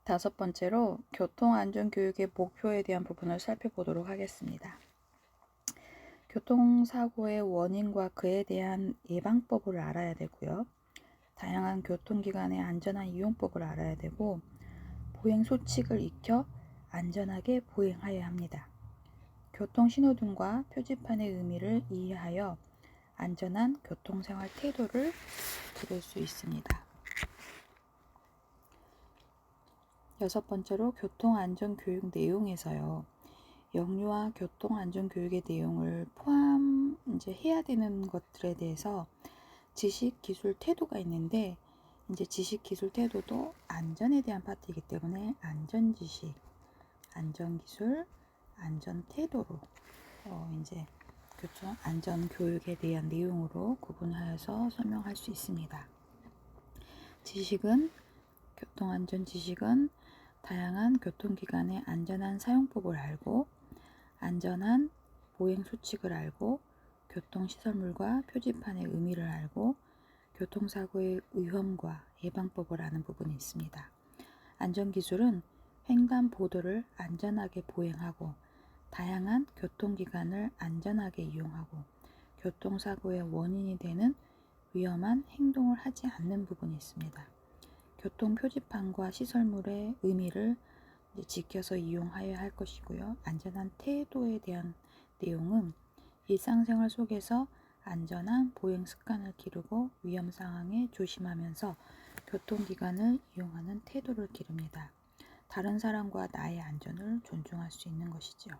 다섯 번째로 교통안전교육의 목표에 대한 부분을 살펴보도록 하겠습니다. 교통사고의 원인과 그에 대한 예방법을 알아야 되고요. 다양한 교통기관의 안전한 이용법을 알아야 되고 보행소칙을 익혀 안전하게 보행하여야 합니다. 교통신호등과 표지판의 의미를 이해하여 안전한 교통생활 태도를 기를 수 있습니다. 여섯 번째로 교통안전교육 내용에서요. 역류와 교통안전교육의 내용을 해야 되는 것들에 대해서 지식, 기술, 태도가 있는데 지식, 기술, 태도도 안전에 대한 파트이기 때문에 안전지식, 안전기술, 안전태도로 교통안전교육에 대한 내용으로 구분하여서 설명할 수 있습니다. 교통안전 지식은 다양한 교통기관의 안전한 사용법을 알고 안전한 보행수칙을 알고 교통시설물과 표지판의 의미를 알고 교통사고의 위험과 예방법을 아는 부분이 있습니다. 안전기술은 횡단보도를 안전하게 보행하고 다양한 교통기관을 안전하게 이용하고 교통사고의 원인이 되는 위험한 행동을 하지 않는 부분이 있습니다. 교통표지판과 시설물의 의미를 지켜서 이용하여야 할 것이고요. 안전한 태도에 대한 내용은 일상생활 속에서 안전한 보행 습관을 기르고 위험 상황에 조심하면서 교통기관을 이용하는 태도를 기릅니다. 다른 사람과 나의 안전을 존중할 수 있는 것이죠.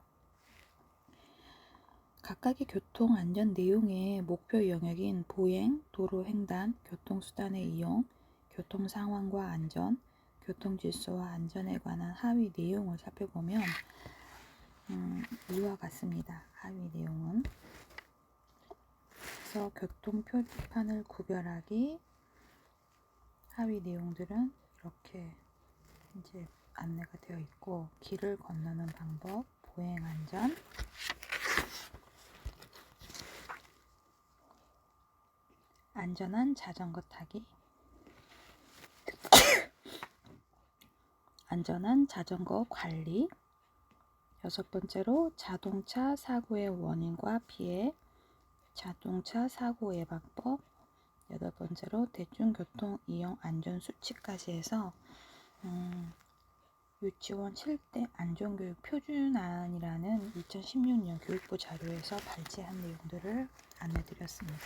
각각의 교통안전 내용의 목표 영역인 보행, 도로 횡단, 교통수단의 이용, 교통상황과 안전, 교통질서와 안전에 관한 하위 내용을 살펴보면 이와 같습니다. 하위 내용은 그래서 교통표지판을 구별하기 하위 내용들은 이렇게 안내가 되어 있고 길을 건너는 방법, 보행안전, 안전한 자전거 타기, 안전한 자전거 관리, 여섯 번째로 자동차 사고의 원인과 피해, 자동차 사고 예방법, 여덟 번째로 대중교통 이용 안전 수칙까지 해서 유치원 7대 안전교육 표준안이라는 2016년 교육부 자료에서 발제한 내용들을 안내드렸습니다.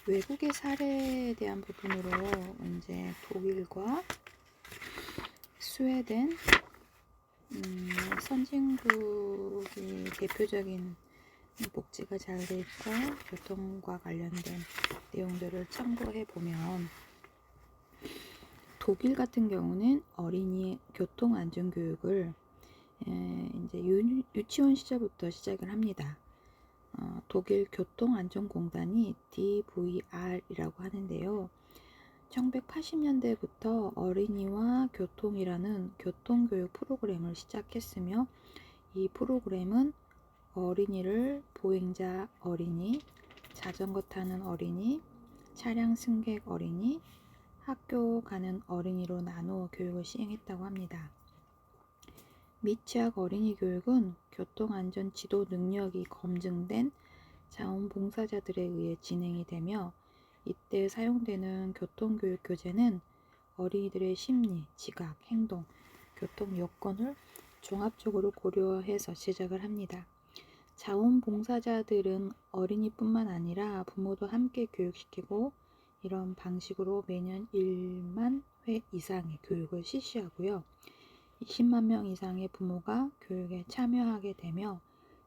외국의 사례에 대한 부분으로 독일과 스웨덴, 선진국이 대표적인 복지가 잘 돼 있고 교통과 관련된 내용들을 참고해 보면 독일 같은 경우는 어린이 교통안전교육을 유치원 시절부터 시작을 합니다. 독일 교통안전공단이 DVR이라고 하는데요. 1980년대부터 어린이와 교통이라는 교통교육 프로그램을 시작했으며 이 프로그램은 어린이를 보행자 어린이, 자전거 타는 어린이, 차량 승객 어린이, 학교 가는 어린이로 나누어 교육을 시행했다고 합니다. 미취학 어린이 교육은 교통안전 지도 능력이 검증된 자원봉사자들에 의해 진행이 되며 이때 사용되는 교통교육 교재는 어린이들의 심리, 지각, 행동, 교통 여건을 종합적으로 고려해서 제작을 합니다. 자원봉사자들은 어린이뿐만 아니라 부모도 함께 교육시키고 이런 방식으로 매년 1만 회 이상의 교육을 실시하고요. 20만 명 이상의 부모가 교육에 참여하게 되며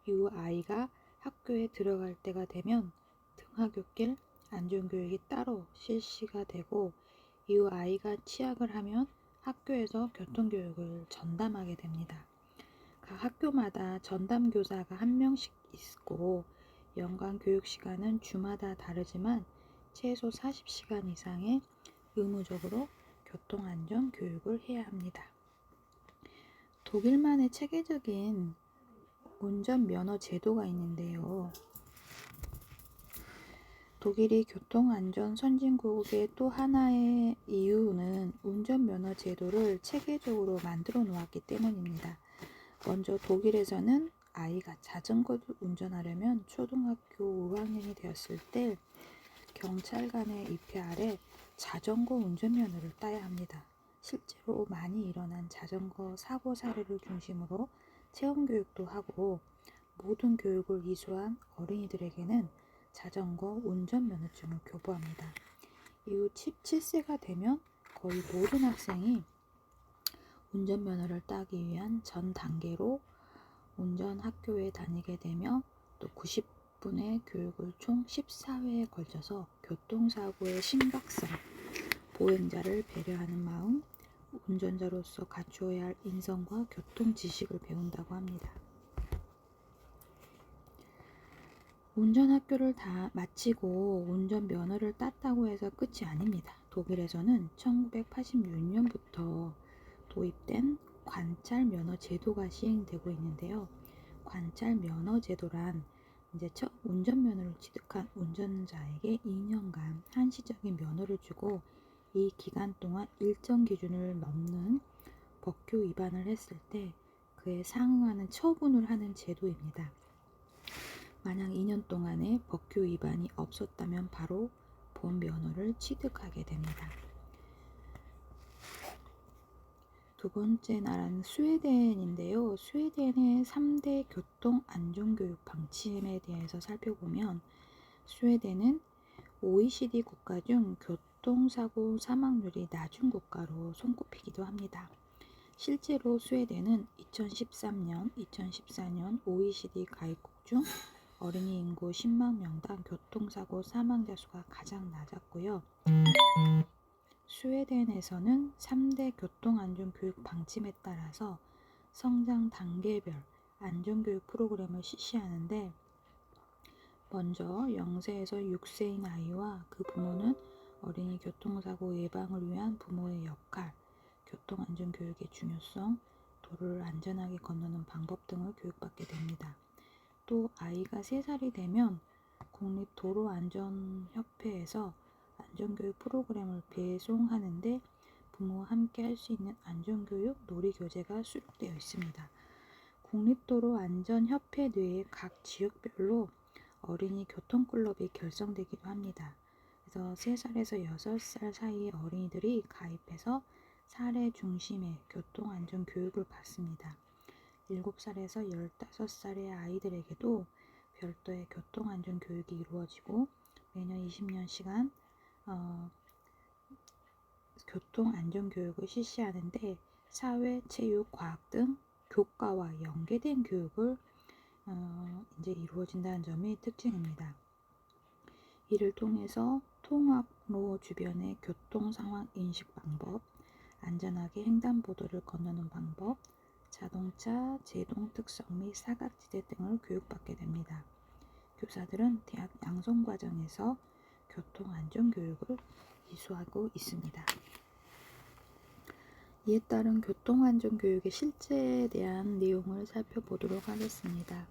이후 아이가 학교에 들어갈 때가 되면 등하굣길 안전교육이 따로 실시가 되고 이후 아이가 취약을 하면 학교에서 교통교육을 전담하게 됩니다. 각 학교마다 전담교사가 한 명씩 있고 연간 교육시간은 주마다 다르지만 최소 40시간 이상의 의무적으로 교통안전 교육을 해야 합니다. 독일만의 체계적인 운전면허 제도가 있는데요. 독일이 교통안전 선진국의 또 하나의 이유는 운전면허 제도를 체계적으로 만들어 놓았기 때문입니다. 먼저 독일에서는 아이가 자전거를 운전하려면 초등학교 5학년이 되었을 때 경찰관의 입회 아래 자전거 운전면허를 따야 합니다. 실제로 많이 일어난 자전거 사고 사례를 중심으로 체험교육도 하고 모든 교육을 이수한 어린이들에게는 자전거 운전면허증을 교부합니다. 이후 17세가 되면 거의 모든 학생이 운전면허를 따기 위한 전 단계로 운전학교에 다니게 되며 또 90분의 교육을 총 14회에 걸쳐서 교통사고의 심각성, 보행자를 배려하는 마음, 운전자로서 갖추어야 할 인성과 교통지식을 배운다고 합니다. 운전학교를 다 마치고 운전면허를 땄다고 해서 끝이 아닙니다. 독일에서는 1986년부터 도입된 관찰면허 제도가 시행되고 있는데요. 관찰면허 제도란 이제 첫 운전면허를 취득한 운전자에게 2년간 한시적인 면허를 주고 이 기간 동안 일정 기준을 넘는 법규 위반을 했을 때 그에 상응하는 처분을 하는 제도입니다. 만약 2년 동안에 법규 위반이 없었다면 바로 본 면허를 취득하게 됩니다. 두 번째 나라는 스웨덴인데요. 스웨덴의 3대 교통 안전교육 방침에 대해서 살펴보면 스웨덴은 OECD 국가 중 교통사고 사망률이 낮은 국가로 손꼽히기도 합니다. 실제로 스웨덴은 2013년, 2014년 OECD 가입국 중 어린이 인구 10만 명당 교통사고 사망자 수가 가장 낮았고요. 스웨덴에서는 3대 교통안전교육 방침에 따라서 성장 단계별 안전교육 프로그램을 실시하는데 먼저 0세에서 6세인 아이와 그 부모는 어린이 교통사고 예방을 위한 부모의 역할, 교통안전교육의 중요성, 도로를 안전하게 건너는 방법 등을 교육받게 됩니다. 또 아이가 3살이 되면 국립도로안전협회에서 안전교육 프로그램을 배송하는데 부모와 함께 할 수 있는 안전교육 놀이교재가 수록되어 있습니다. 국립도로안전협회 내에 각 지역별로 어린이 교통클럽이 결성되기도 합니다. 그래서 3살에서 6살 사이의 어린이들이 가입해서 사례 중심의 교통안전교육을 받습니다. 7살에서 15살의 아이들에게도 별도의 교통안전교육이 이루어지고 매년 20년간 교통안전교육을 실시하는데 사회, 체육, 과학 등 교과와 연계된 교육을 이제 이루어진다는 점이 특징입니다. 이를 통해서 통학로 주변의 교통상황 인식 방법, 안전하게 횡단보도를 건너는 방법, 자동차, 제동 특성 및 사각지대 등을 교육받게 됩니다. 교사들은 대학 양성과정에서 교통안전교육을 이수하고 있습니다. 이에 따른 교통안전교육의 실제에 대한 내용을 살펴보도록 하겠습니다.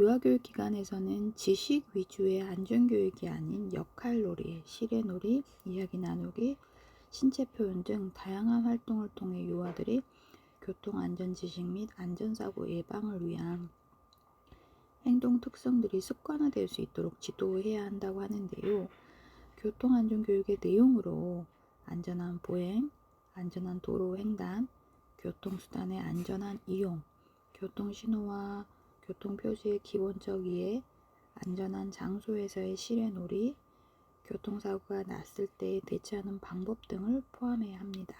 유아교육 기관에서는 지식 위주의 안전교육이 아닌 역할놀이, 시례놀이, 이야기 나누기, 신체 표현 등 다양한 활동을 통해 유아들이 교통안전지식 및 안전사고 예방을 위한 행동 특성들이 습관화될 수 있도록 지도해야 한다고 하는데요. 교통안전교육의 내용으로 안전한 보행, 안전한 도로 횡단, 교통수단의 안전한 이용, 교통신호와 교통표지의 기본적 이해, 안전한 장소에서의 시례놀이, 교통사고가 났을 때 대처하는 방법 등을 포함해야 합니다.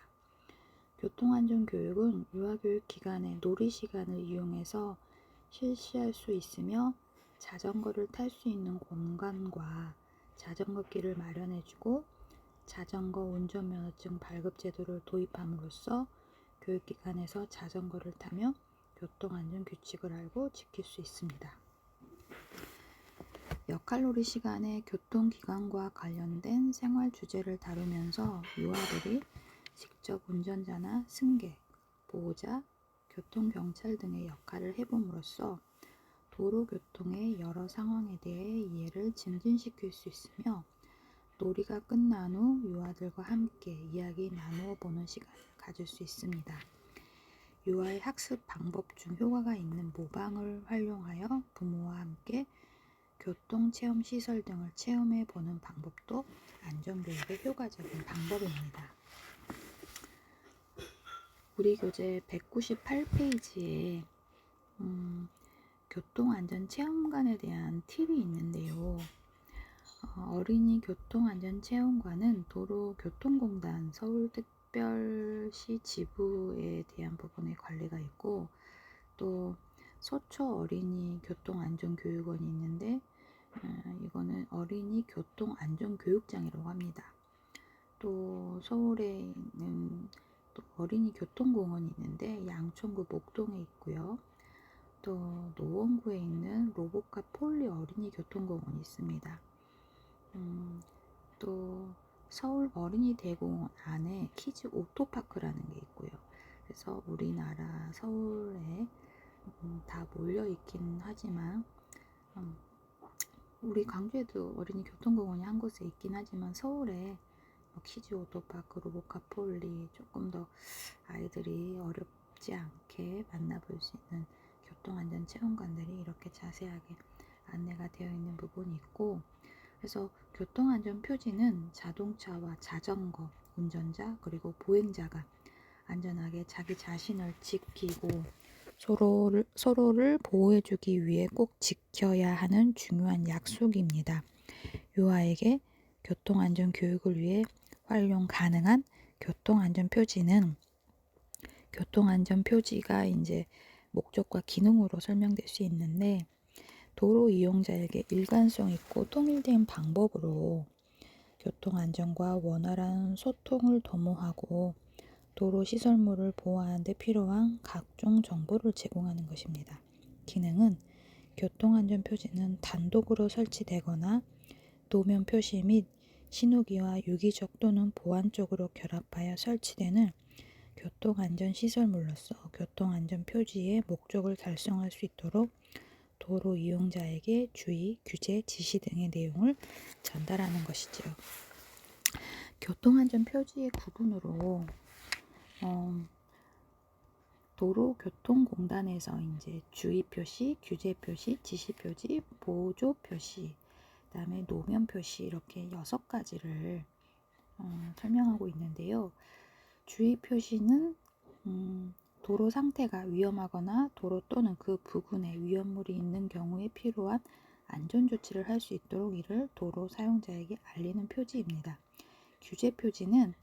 교통안전교육은 유아교육기관의 놀이시간을 이용해서 실시할 수 있으며 자전거를 탈 수 있는 공간과 자전거길을 마련해주고 자전거 운전면허증 발급제도를 도입함으로써 교육기관에서 자전거를 타며 교통안전 규칙을 알고 지킬 수 있습니다. 역할놀이 시간에 교통기관과 관련된 생활 주제를 다루면서 유아들이 직접 운전자나 승객, 보호자, 교통경찰 등의 역할을 해봄으로써 도로교통의 여러 상황에 대해 이해를 증진시킬 수 있으며 놀이가 끝난 후 유아들과 함께 이야기 나누어 보는 시간을 가질 수 있습니다. 유아의 학습 방법 중 효과가 있는 모방을 활용하여 부모와 함께 교통체험시설 등을 체험해 보는 방법도 안전교육의 효과적인 방법입니다. 우리 교재 198페이지에 교통안전체험관에 대한 팁이 있는데요. 어린이 교통안전체험관은 도로교통공단 서울특별시 지부에 대한 부분에 관리가 있고, 또 서초 어린이 교통안전교육원이 있는데 이거는 어린이 교통안전교육장이라고 합니다. 또 서울에 있는 또 어린이 교통공원이 있는데 양천구 목동에 있고요. 또 노원구에 있는 로보카 폴리 어린이 교통공원이 있습니다. 또 서울 어린이 대공원 안에 키즈 오토파크라는 게 있고요. 그래서 우리나라 서울에 다 몰려 있긴 하지만 우리 광주에도 어린이 교통공원이 한 곳에 있긴 하지만 서울에 키즈 오토파크, 로보카 폴리 조금 더 아이들이 어렵지 않게 만나볼 수 있는 교통안전체험관들이 이렇게 자세하게 안내가 되어 있는 부분이 있고, 그래서 교통안전표지는 자동차와 자전거, 운전자 그리고 보행자가 안전하게 자기 자신을 지키고 서로를 보호해주기 위해 꼭 지켜야 하는 중요한 약속입니다. 유아에게 교통안전교육을 위해 활용 가능한 교통안전표지는 교통안전표지가 이제 목적과 기능으로 설명될 수 있는데, 도로 이용자에게 일관성 있고 통일된 방법으로 교통안전과 원활한 소통을 도모하고 도로 시설물을 보호하는 데 필요한 각종 정보를 제공하는 것입니다. 기능은 교통안전 표지는 단독으로 설치되거나 도면 표시 및 신호기와 유기적 또는 보완적으로 결합하여 설치되는 교통안전시설물로서 교통안전 표지의 목적을 달성할 수 있도록 도로 이용자에게 주의, 규제, 지시 등의 내용을 전달하는 것이죠. 교통안전 표지의 구분으로 도로교통공단에서 이제 주의 표시, 규제 표시, 지시 표시, 보조 표시, 그다음에 노면 표시 이렇게 6가지를 설명하고 있는데요. 주의 표시는 도로 상태가 위험하거나 도로 또는 그 부근에 위험물이 있는 경우에 필요한 안전조치를 할 수 있도록 이를 도로 사용자에게 알리는 표지입니다. 규제 표지는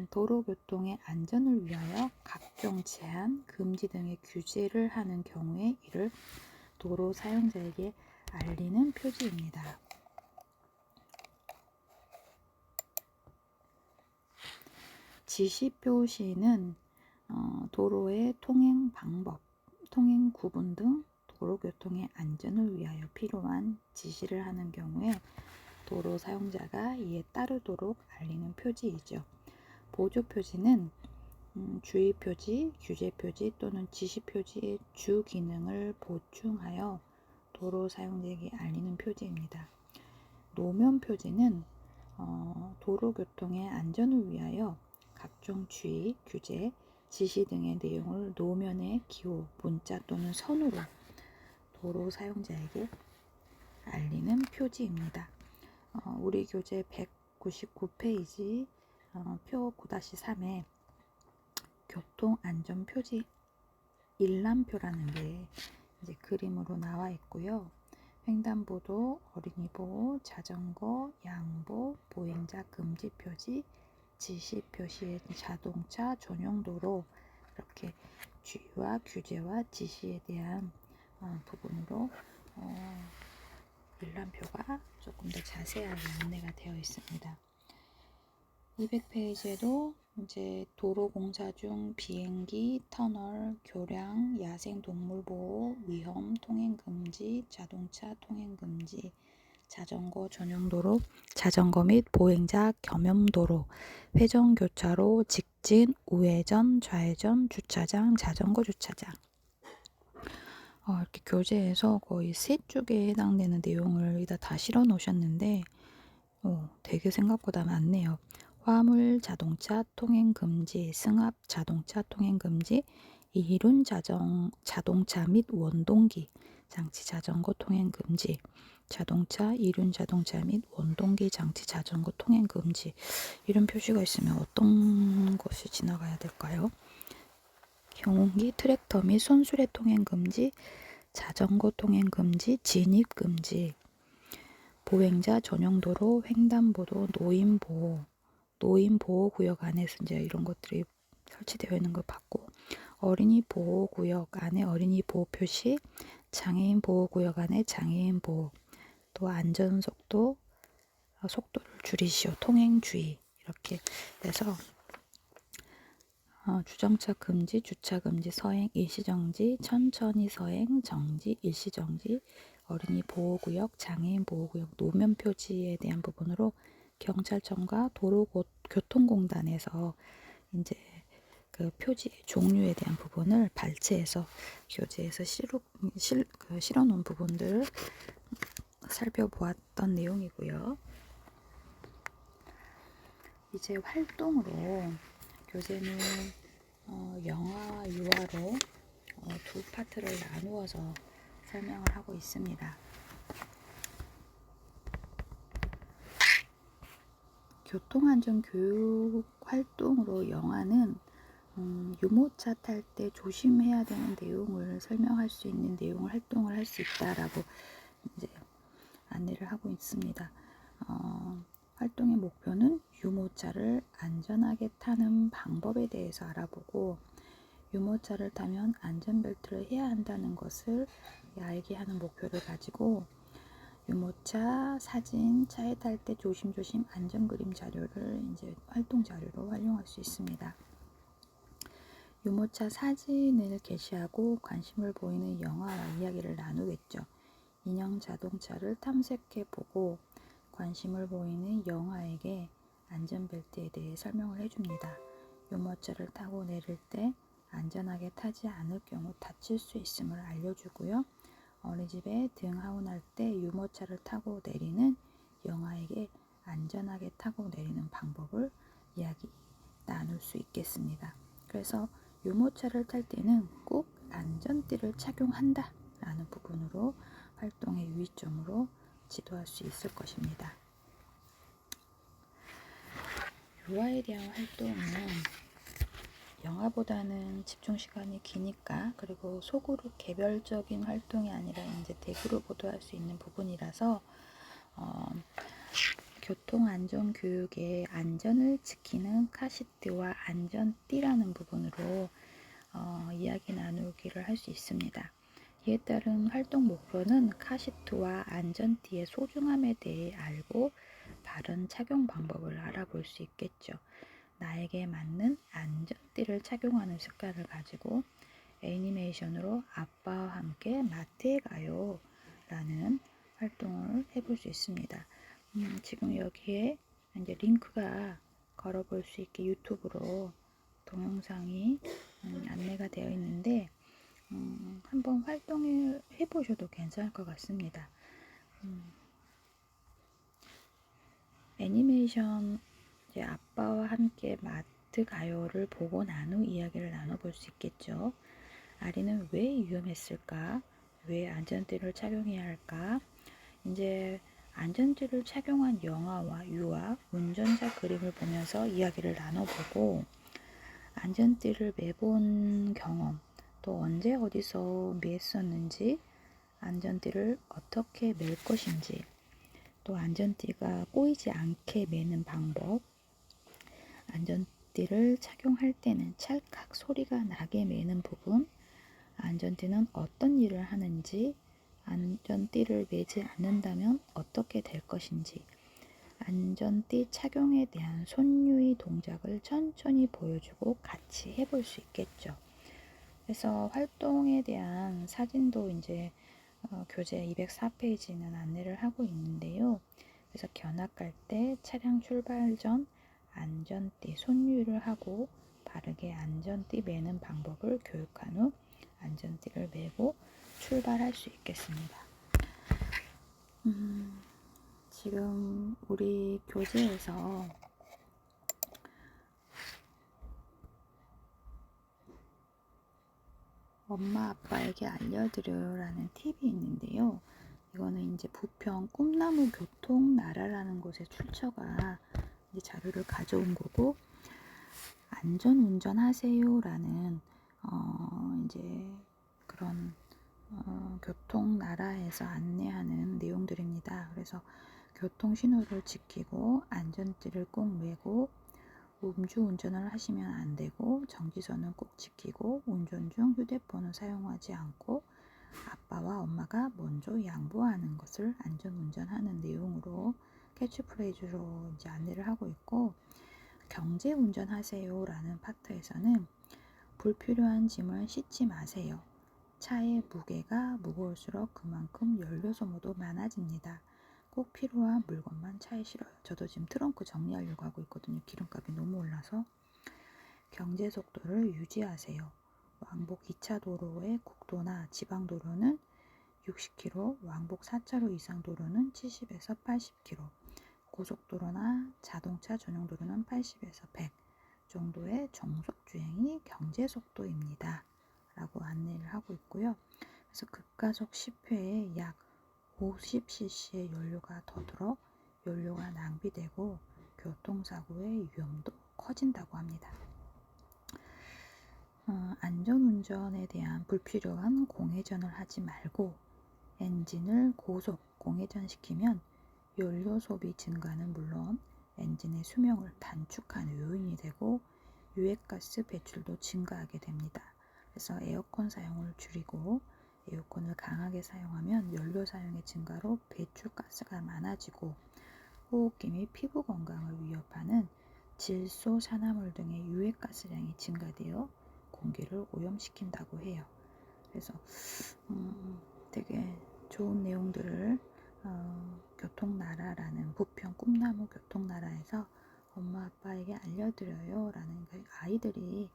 도로교통의 안전을 위하여 각종 제한, 금지 등의 규제를 하는 경우에 이를 도로 사용자에게 알리는 표지입니다. 지시 표시는 도로의 통행 방법, 통행 구분 등 도로교통의 안전을 위하여 필요한 지시를 하는 경우에 도로 사용자가 이에 따르도록 알리는 표지이죠. 보조 표지는 주의 표지, 규제 표지 또는 지시 표지의 주 기능을 보충하여 도로 사용자에게 알리는 표지입니다. 노면 표지는 도로교통의 안전을 위하여 각종 주의, 규제, 지시 등의 내용을 노면의 기호, 문자 또는 선으로 도로 사용자에게 알리는 표지입니다. 우리 교재 199페이지 표 9-3에 교통안전표지 일람표라는 게 이제 그림으로 나와 있고요. 횡단보도, 어린이보호, 자전거, 양보, 보행자 금지 표지, 지시 표시의 자동차 전용도로 이렇게 주의와 규제와 지시에 대한 부분으로 일람표가 조금 더 자세하게 안내가 되어 있습니다. 200페이지에도 이제 도로 공사 중 비행기, 터널, 교량, 야생 동물 보호, 위험, 통행 금지, 자동차 통행 금지, 자전거 전용도로, 자전거 및 보행자 겸용도로, 회전교차로, 직진, 우회전, 좌회전, 주차장, 자전거 주차장. 이렇게 교재에서 거의 3쪽에 해당되는 내용을 여기다 다 실어 놓으셨는데 되게 생각보다 많네요. 화물 자동차 통행 금지, 승합 자동차 통행 금지, 이륜 자동차 및 원동기 장치 자전거 통행 금지, 자동차, 이륜 자동차 및 원동기 장치 자전거 통행 금지. 이런 표시가 있으면 어떤 것이 지나가야 될까요? 경운기, 트랙터 및 손수레 통행 금지, 자전거 통행 금지, 진입 금지, 보행자 전용도로, 횡단보도, 노인보호구역 안에서 이제 이런 것들이 설치되어 있는 걸 봤고, 어린이 보호구역 안에 어린이 보호 표시, 장애인 보호구역 안에 장애인 보호, 또 안전속도, 속도를 줄이시오, 통행 주의, 이렇게 해서 주정차 금지, 주차 금지, 서행, 일시정지, 천천히 서행, 정지, 일시정지, 어린이 보호구역, 장애인 보호구역, 노면 표지에 대한 부분으로 경찰청과 도로교통공단에서 이제 그 표지의 종류에 대한 부분을 발췌해서 교재에서 실어 놓은 부분들을 살펴보았던 내용이고요. 이제 활동으로 교재는 영어와 유아로 두 파트를 나누어서 설명을 하고 있습니다. 교통안전교육 활동으로 영어는 유모차 탈 때 조심해야 되는 내용을 설명할 수 있는 내용을 활동을 할 수 있다라고 이제 안내를 하고 있습니다. 활동의 목표는 유모차를 안전하게 타는 방법에 대해서 알아보고, 유모차를 타면 안전벨트를 해야 한다는 것을 알게 하는 목표를 가지고, 유모차 사진, 차에 탈 때 조심조심 안전그림 자료를 이제 활동 자료로 활용할 수 있습니다. 유모차 사진을 게시하고 관심을 보이는 영화와 이야기를 나누겠죠. 인형 자동차를 탐색해 보고 관심을 보이는 영화에게 안전벨트에 대해 설명을 해줍니다. 유모차를 타고 내릴 때 안전하게 타지 않을 경우 다칠 수 있음을 알려주고요. 어린이집에 등하원할 때 유모차를 타고 내리는 영아에게 안전하게 타고 내리는 방법을 이야기 나눌 수 있겠습니다. 그래서 유모차를 탈 때는 꼭 안전띠를 착용한다 라는 부분으로 활동의 유의점으로 지도할 수 있을 것입니다. 유아에 대한 활동은 영아보다는 집중 시간이 기니까, 그리고 소그룹 개별적인 활동이 아니라 이제 대그룹으로도 할 수 있는 부분이라서 교통안전교육의 안전을 지키는 카시트와 안전띠라는 부분으로 이야기 나누기를 할 수 있습니다. 이에 따른 활동 목표는 카시트와 안전띠의 소중함에 대해 알고 바른 착용 방법을 알아볼 수 있겠죠. 나에게 맞는 안전띠를 착용하는 습관을 가지고 애니메이션으로 아빠와 함께 마트에 가요 라는 활동을 해볼 수 있습니다. 지금 여기에 이제 링크가 걸어볼 수 있게 유튜브로 동영상이 안내가 되어 있는데 한번 활동을 해보셔도 괜찮을 것 같습니다. 애니메이션 이제 아빠와 함께 마트 가요를 보고 난 후 이야기를 나눠볼 수 있겠죠. 아리는 왜 위험했을까? 왜 안전띠를 착용해야 할까? 이제 안전띠를 착용한 영아와 유아, 운전자 그림을 보면서 이야기를 나눠보고, 안전띠를 매본 경험, 또 언제 어디서 매었었는지, 안전띠를 어떻게 맬 것인지, 또 안전띠가 꼬이지 않게 매는 방법, 안전띠를 착용할 때는 찰칵 소리가 나게 매는 부분, 안전띠는 어떤 일을 하는지, 안전띠를 매지 않는다면 어떻게 될 것인지, 안전띠 착용에 대한 손유의 동작을 천천히 보여주고 같이 해볼 수 있겠죠. 그래서 활동에 대한 사진도 이제 교재 204페이지는 안내를 하고 있는데요. 그래서 견학 갈 때 차량 출발 전 안전띠 손유를 하고 바르게 안전띠 매는 방법을 교육한 후 안전띠를 매고 출발할 수 있겠습니다. 지금 우리 교재에서 엄마 아빠에게 알려드려라는 팁이 있는데요. 이거는 이제 부평 꿈나무 교통나라라는 곳에 출처가 이제 자료를 가져온 거고, 안전 운전하세요라는 이제 그런 교통나라에서 안내하는 내용들입니다. 그래서 교통 신호를 지키고 안전띠를 꼭 매고 음주운전을 하시면 안 되고 정지선은 꼭 지키고 운전 중 휴대폰을 사용하지 않고 아빠와 엄마가 먼저 양보하는 것을 안전운전하는 내용으로 캐치프레이즈로 이제 안내를 하고 있고, 경제운전하세요 라는 파트에서는 불필요한 짐을 싣지 마세요. 차의 무게가 무거울수록 그만큼 연료 소모도 많아집니다. 꼭 필요한 물건만 차에 실어요. 저도 지금 트렁크 정리하려고 하고 있거든요. 기름값이 너무 올라서. 경제 속도를 유지하세요. 왕복 2차 도로의 국도나 지방도로는 60km, 왕복 4차로 이상 도로는 70에서 80km, 고속도로나 자동차 전용 도로는 80에서 100 정도의 정속 주행이 경제 속도입니다. 라고 안내를 하고 있고요. 그래서 급가속 10회에 약 50cc의 연료가 더 들어 연료가 낭비되고 교통사고의 위험도 커진다고 합니다. 안전운전에 대한 불필요한 공회전을 하지 말고 엔진을 고속 공회전시키면 연료 소비 증가는 물론 엔진의 수명을 단축하는 요인이 되고 유해가스 배출도 증가하게 됩니다. 그래서 에어컨 사용을 줄이고 에어컨을 강하게 사용하면 연료 사용의 증가로 배출가스가 많아지고 호흡기 및 피부 건강을 위협하는 질소, 산화물 등의 유해가스량이 증가되어 공기를 오염시킨다고 해요. 그래서 되게 좋은 내용들을 교통나라라는 부평 꿈나무 교통나라에서 엄마 아빠에게 알려드려요 라는 아이들이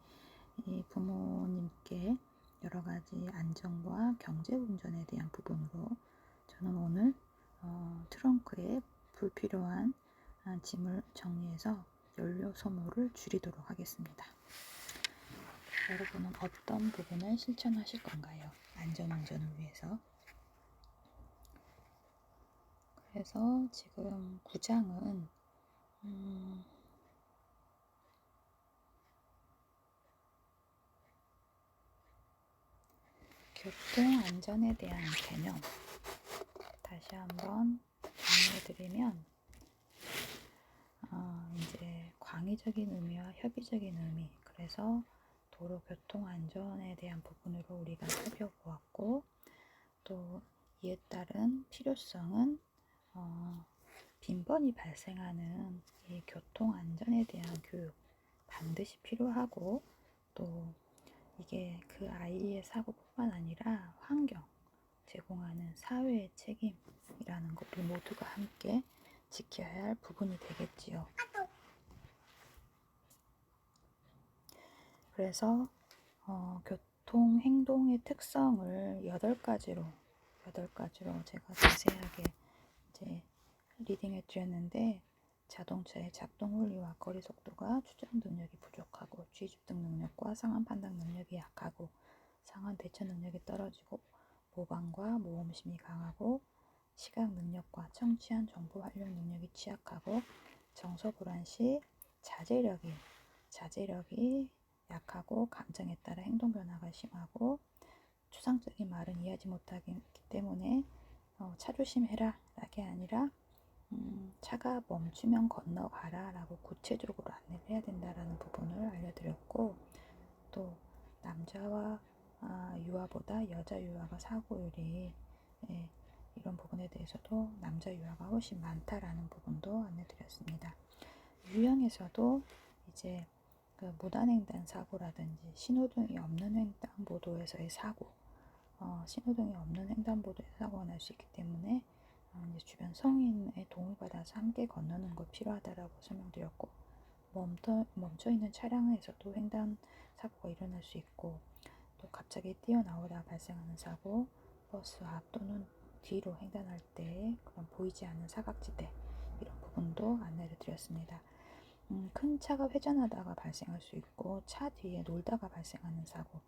부모님께 여러가지 안전과 경제운전에 대한 부분으로 저는 오늘 트렁크에 불필요한 짐을 정리해서 연료 소모를 줄이도록 하겠습니다. 여러분은 어떤 부분을 실천하실 건가요? 안전운전을 위해서. 그래서 지금 9장은 교통안전에 대한 개념 다시 한번 정리해드리면 이제 광의적인 의미와 협의적인 의미, 그래서 도로 교통 안전에 대한 부분으로 우리가 살펴보았고, 또 이에 따른 필요성은 빈번히 발생하는 이 교통 안전에 대한 교육 반드시 필요하고, 또 이게 그 아이의 사고뿐만 아니라 환경 제공하는 사회의 책임이라는 것을 모두가 함께 지켜야 할 부분이 되겠지요. 그래서 교통 행동의 특성을 8가지로 제가 자세하게 이제 리딩해 드렸는데, 자동차의 작동 원리와 거리 속도가 추적 능력이 부족하고 G주등 능력과 상황 판단 능력이 약하고 상황 대처 능력이 떨어지고 모방과 모험심이 강하고 시각 능력과 청취한 정보 활용 능력이 취약하고 정서 불안 시 자제력이 약하고 감정에 따라 행동 변화가 심하고 추상적인 말은 이해하지 못하기 때문에 차 조심해라 라게 아니라 차가 멈추면 건너가라 라고 구체적으로 안내를 해야 된다라는 부분을 알려드렸고, 또 남자와 유아보다 여자 유아가 사고율이 이런 부분에 대해서도 남자 유아가 훨씬 많다라는 부분도 안내드렸습니다. 유형에서도 이제 그 무단횡단 사고라든지 신호등이 없는 횡단보도에서의 사고, 신호등이 없는 횡단보도에 사고가 날 수 있기 때문에 이제 주변 성인의 도움을 받아서 함께 건너는 것 필요하다라고 설명드렸고, 멈춰 있는 차량에서도 횡단 사고가 일어날 수 있고, 또 갑자기 뛰어나오다 발생하는 사고, 버스 앞 또는 뒤로 횡단할 때 그런 보이지 않는 사각지대, 이런 부분도 안내를 드렸습니다. 큰 차가 회전하다가 발생할 수 있고, 차 뒤에 놀다가 발생하는 사고,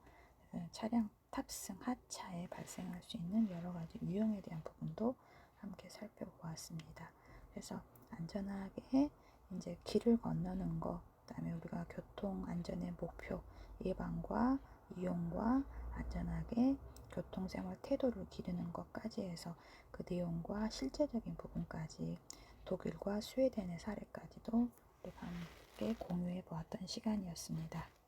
차량 탑승 하차에 발생할 수 있는 여러 가지 위험에 대한 부분도 함께 살펴보았습니다. 그래서 안전하게 이제 길을 건너는 것, 그다음에 우리가 교통 안전의 목표 예방과 이용과 안전하게 교통생활 태도를 기르는 것까지 해서 그 내용과 실제적인 부분까지 독일과 스웨덴의 사례까지도 우리가 함께 공유해 보았던 시간이었습니다.